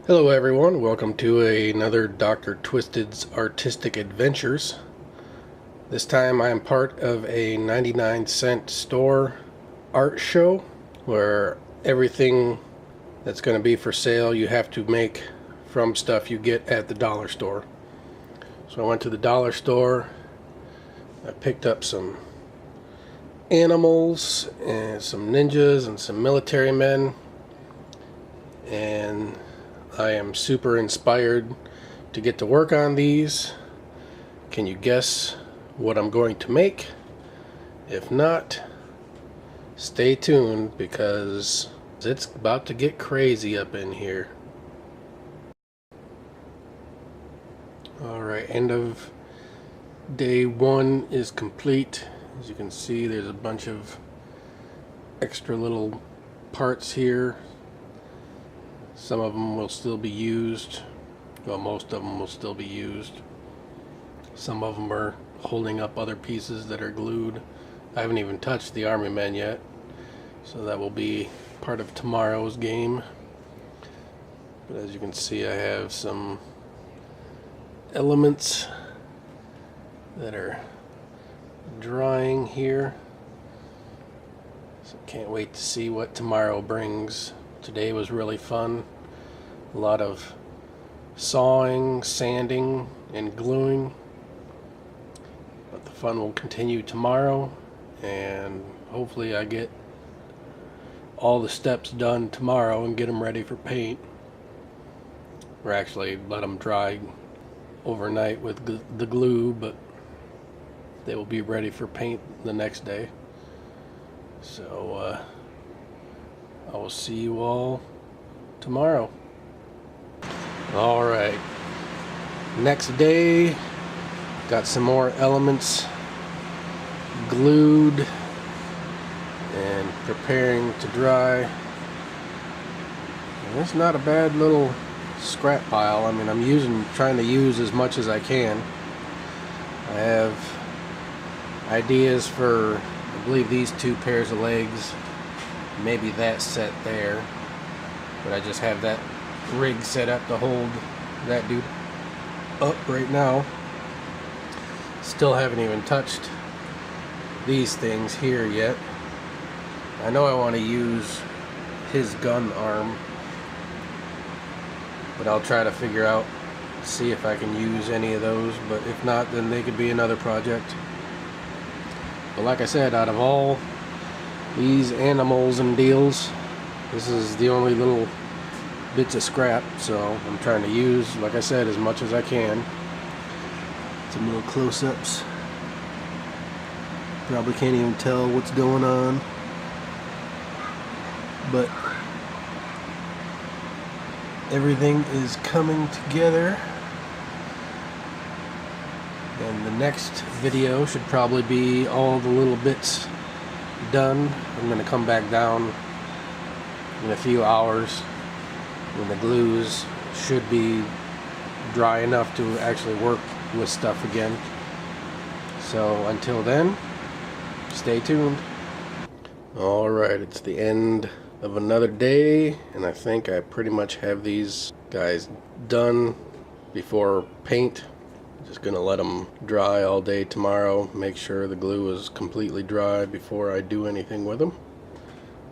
Hello everyone, welcome to another Dr. Twistid's Artistic Adventures. This time I am part of a 99-cent store art show where everything that's going to be for sale you have to make from stuff you get at the dollar store. So I went to the dollar store, I picked up some animals and some ninjas and some military men, and I am super inspired to get to work on these. Can you guess what I'm going to make? If not, stay tuned because it's about to get crazy up in here. Alright, end of day one is complete. As you can see, there's a bunch of extra little parts here. Some of them will still be used. Well, most of them will still be used. Some of them are holding up other pieces that are glued. I haven't even touched the army men yet, so that will be part of tomorrow's game. But as you can see, I have some elements that are drying here. So can't wait to see what tomorrow brings. Today was really fun. A lot of sawing, sanding, and gluing. But the fun will continue tomorrow, and hopefully I get all the steps done tomorrow and get them ready for paint. Or actually let them dry overnight with the glue, but they will be ready for paint the next day. So I will see you all tomorrow. Alright, next day, got some more elements glued and preparing to dry. And it's not a bad little scrap pile. I mean, I'm trying to use as much as I can. I have ideas for, I believe, these two pairs of legs. Maybe that set there, but I just have that rig set up to hold that dude up right now. Still haven't even touched these things here yet. I know I want to use his gun arm, but I'll try to figure out, see if I can use any of those, but if not, then they could be another project. But like I said, out of all these animals and deals, this is the only little bits of scrap, so I'm trying to use, like I said, as much as I can. Some little close-ups. Probably can't even tell what's going on, but everything is coming together. And the next video should probably be all the little bits done. I'm going to come back down in a few hours when the glues should be dry enough to actually work with stuff again. So until then, stay tuned. Alright, it's the end of another day, and I think I pretty much have these guys done before paint. Just gonna let them dry all day tomorrow, make sure the glue is completely dry before I do anything with them.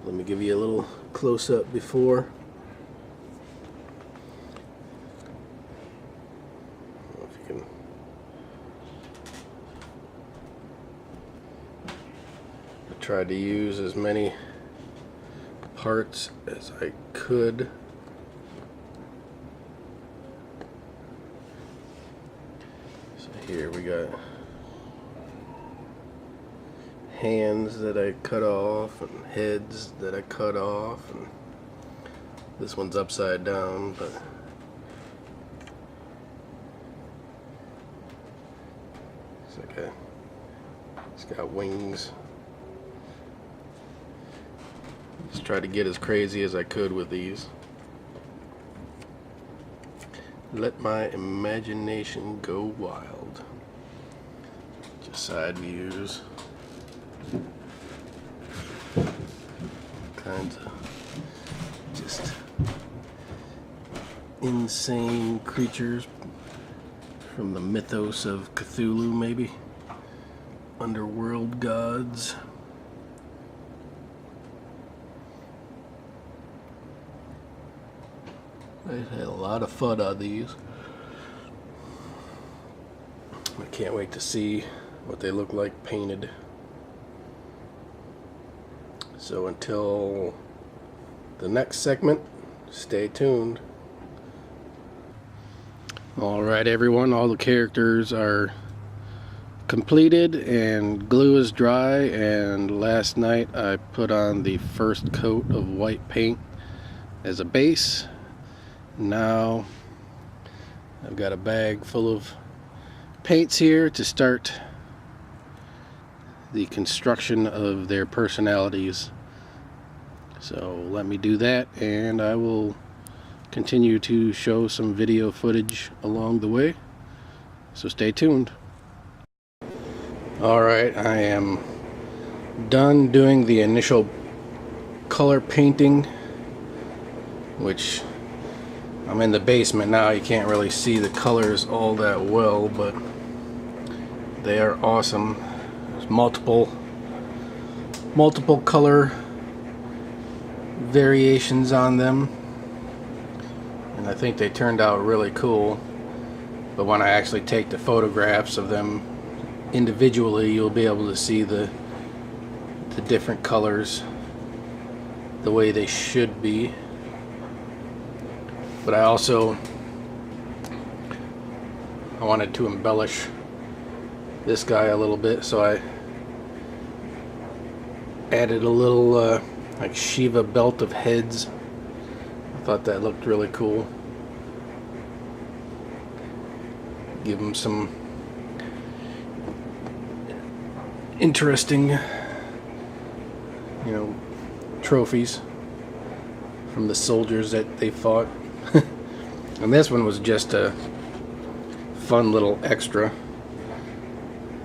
Let me give you a little close-up before. I don't know if you can. I tried to use as many parts as I could. Here we got hands that I cut off and heads that I cut off, and this one's upside down, but it's got wings. Just tried to get as crazy as I could with these. Let my imagination go wild. Just side views. Kinds of just insane creatures from the mythos of Cthulhu, maybe. Underworld gods. I had a lot of fun on these. I can't wait to see what they look like painted. So until the next segment, stay tuned. Alright everyone, all the characters are completed and glue is dry, and last night I put on the first coat of white paint as a base. Now I've got a bag full of paints here to start the construction of their personalities. So let me do that, and I will continue to show some video footage along the way. So stay tuned. Alright, I am done doing the initial color painting, which I'm in the basement now. You can't really see the colors all that well, but they are awesome. There's multiple color variations on them, and I think they turned out really cool. But when I actually take the photographs of them individually, you'll be able to see the different colors the way they should be. But I wanted to embellish this guy a little bit, so I added a little like Shiva belt of heads. I thought that looked really cool. Give him some interesting, trophies from the soldiers that they fought. And this one was just a fun little extra.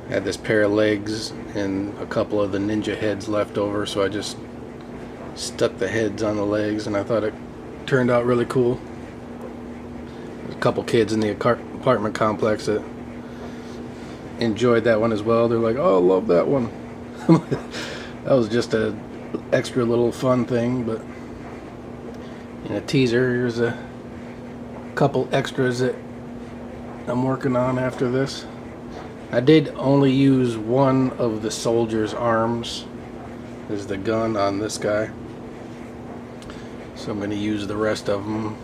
Had this pair of legs and a couple of the ninja heads left over, so I just stuck the heads on the legs, and I thought it turned out really cool. There's a couple kids in the apartment complex that enjoyed that one as well. They're like, "Oh, I love that one." That was just a extra little fun thing. But in a teaser, here's a couple extras that I'm working on after this. I did only use one of the soldier's arms as the gun on this guy, so I'm going to use the rest of them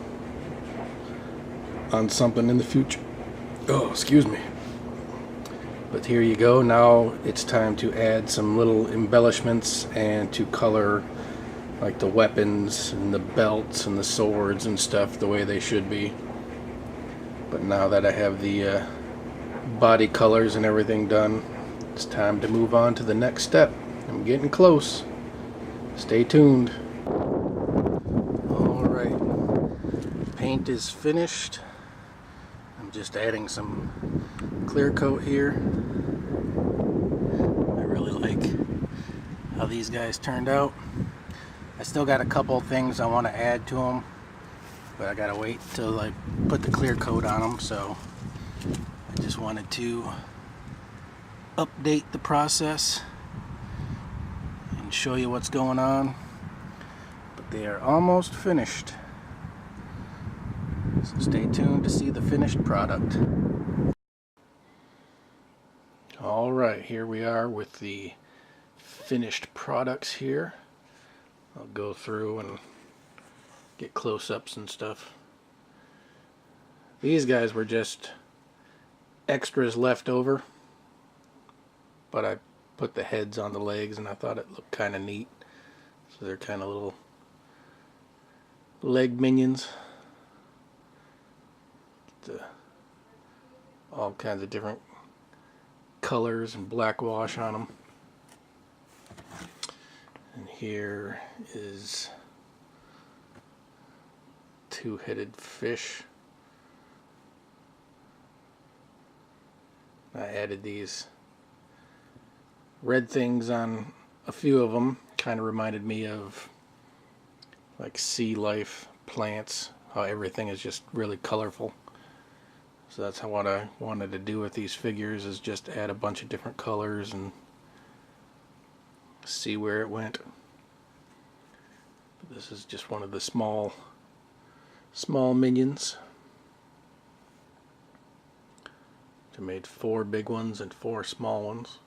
on something in the future. Oh, excuse me. But here you go. Now it's time to add some little embellishments and to color like the weapons and the belts and the swords and stuff the way they should be. But now that I have the body colors and everything done, it's time to move on to the next step. I'm getting close. Stay tuned. Alright, paint is finished. I'm just adding some clear coat here. I really like how these guys turned out. I still got a couple things I want to add to them, but I gotta wait till I put the clear coat on them. So I just wanted to update the process and show you what's going on. But they are almost finished, so stay tuned to see the finished product. Alright, here we are with the finished products here. I'll go through and get close-ups and stuff. These guys were just extras left over, but I put the heads on the legs and I thought it looked kind of neat. So they're kind of little leg minions. All kinds of different colors and black wash on them. And here is two-headed fish. I added these red things on a few of them. Kind of reminded me of like sea life plants how everything is just really colorful. So that's what I wanted to do with these figures, is just add a bunch of different colors and see where it went. This is just one of the small minions. I made 4 big ones and 4 small ones.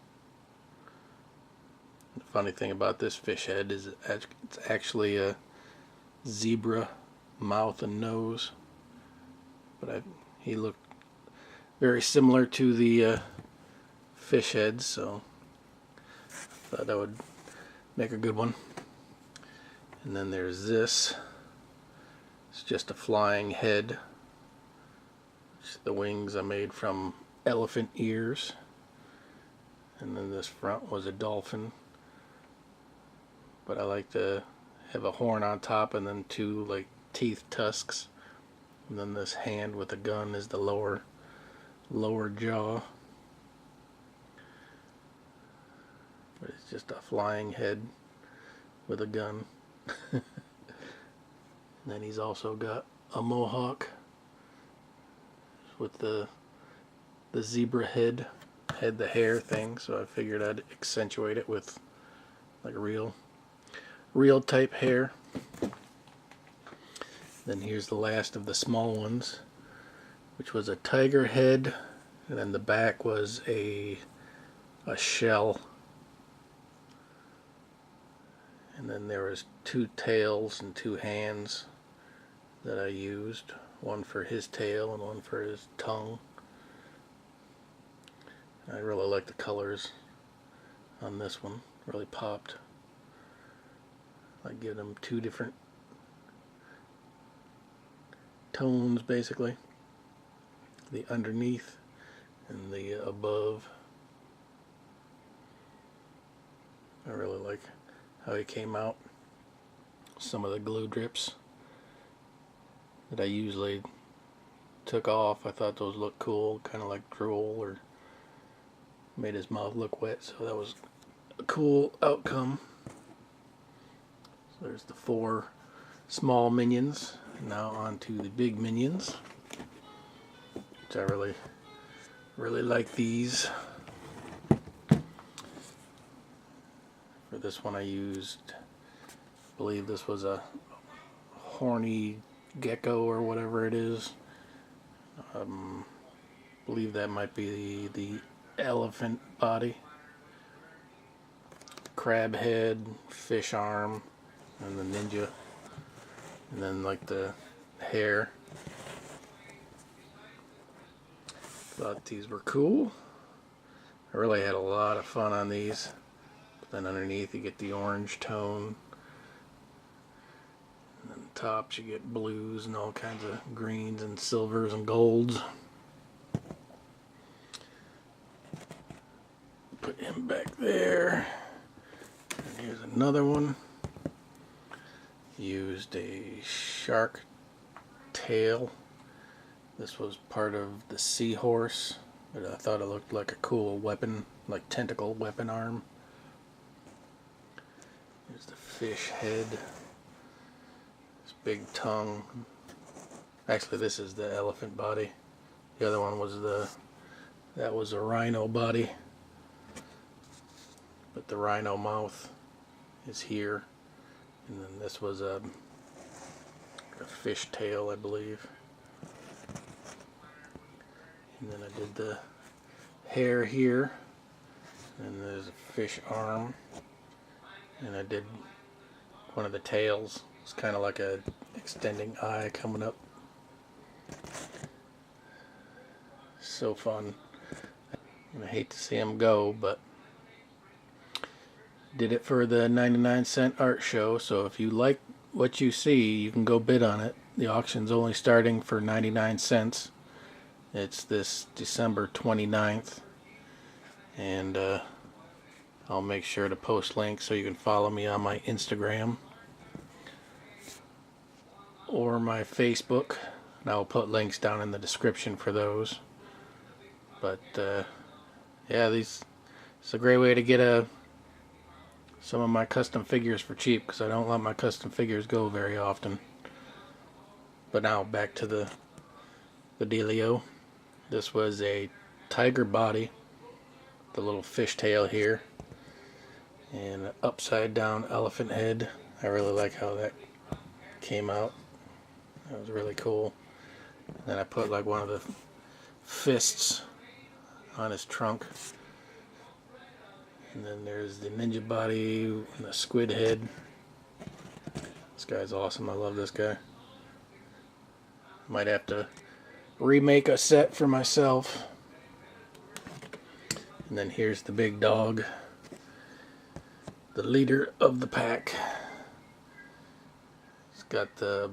The funny thing about this fish head is it's actually a zebra mouth and nose, but he looked very similar to the fish heads, so I thought that would make a good one. And then there's this. It's just a flying head. The wings I made from elephant ears. And then this front was a dolphin. But I like to have a horn on top and then 2 like teeth tusks. And then this hand with a gun is the lower jaw. But it's just a flying head with a gun. And then he's also got a mohawk with the zebra head, had the hair thing, so I figured I'd accentuate it with like real type hair. Then here's the last of the small ones, which was a tiger head, and then the back was a shell. And then there was 2 tails and 2 hands that I used, one for his tail and one for his tongue. I really like the colors on this one, really popped. I give them 2 different tones basically, the underneath and the above. I really like how he came out. Some of the glue drips that I usually took off, I thought those looked cool, kind of like drool, or made his mouth look wet, so that was a cool outcome. So there's the 4 small minions. Now on to the big minions, which I really like these. For this one I used, I believe this was a horny gecko or whatever it is. I believe that might be the elephant body. Crab head, fish arm, and the ninja. And then like the hair. Thought these were cool. I really had a lot of fun on these. But then underneath you get the orange tone. And then the tops you get blues and all kinds of greens and silvers and golds. Put him back there. And here's another one. Used a shark tail. This was part of the seahorse, but I thought it looked like a cool weapon, like tentacle weapon arm. Here's the fish head. This big tongue. Actually, this is the elephant body. The other one was that was a rhino body. But the rhino mouth is here. And then this was a fish tail, I believe. And then I did the hair here. And there's a fish arm. And I did one of the tails. It's kind of like a extending eye coming up. So fun. I hate to see him go, but did it for the 99-cent art show, so if you like what you see, you can go bid on it. The auction's only starting for 99 cents. It's this December 29th, and I'll make sure to post links so you can follow me on my Instagram or my Facebook, and I'll put links down in the description for those. But yeah, it's a great way to get some of my custom figures for cheap, because I don't let my custom figures go very often. But now back to the dealio. This was a tiger body, the little fishtail here, and an upside down elephant head. I really like how that came out. That was really cool. And then I put like one of the fists on his trunk. And then there's the ninja body and the squid head. This guy's awesome. I love this guy. Might have to remake a set for myself. And then here's the big dog, the leader of the pack. He's got the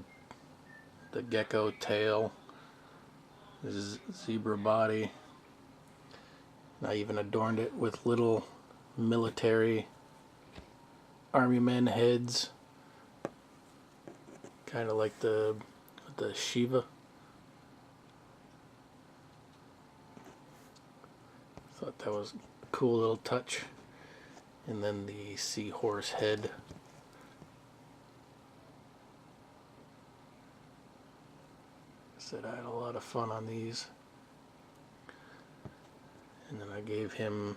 gecko tail, his zebra body. And I even adorned it with little military army men heads, kind of like the Shiva. Thought that was a cool little touch. And then the seahorse head. Said I had a lot of fun on these. And then I gave him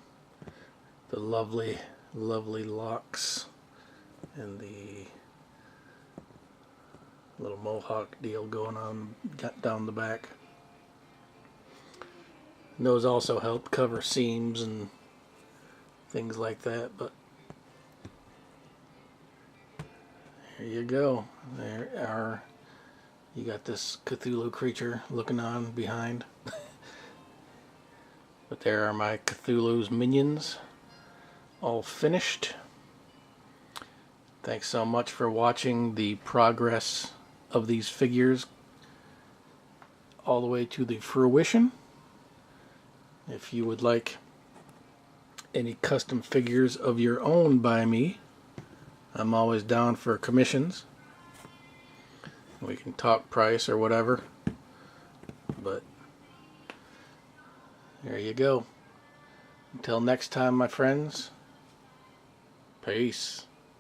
the lovely locks and the little mohawk deal going on down the back. And those also help cover seams and things like that, but there you go. You got this Cthulhu creature looking on behind. But there are my Cthulhu's minions, all finished. Thanks so much for watching the progress of these figures all the way to the fruition. If you would like any custom figures of your own by me, I'm always down for commissions. We can talk price or whatever, but there you go. Until next time, my friends, peace.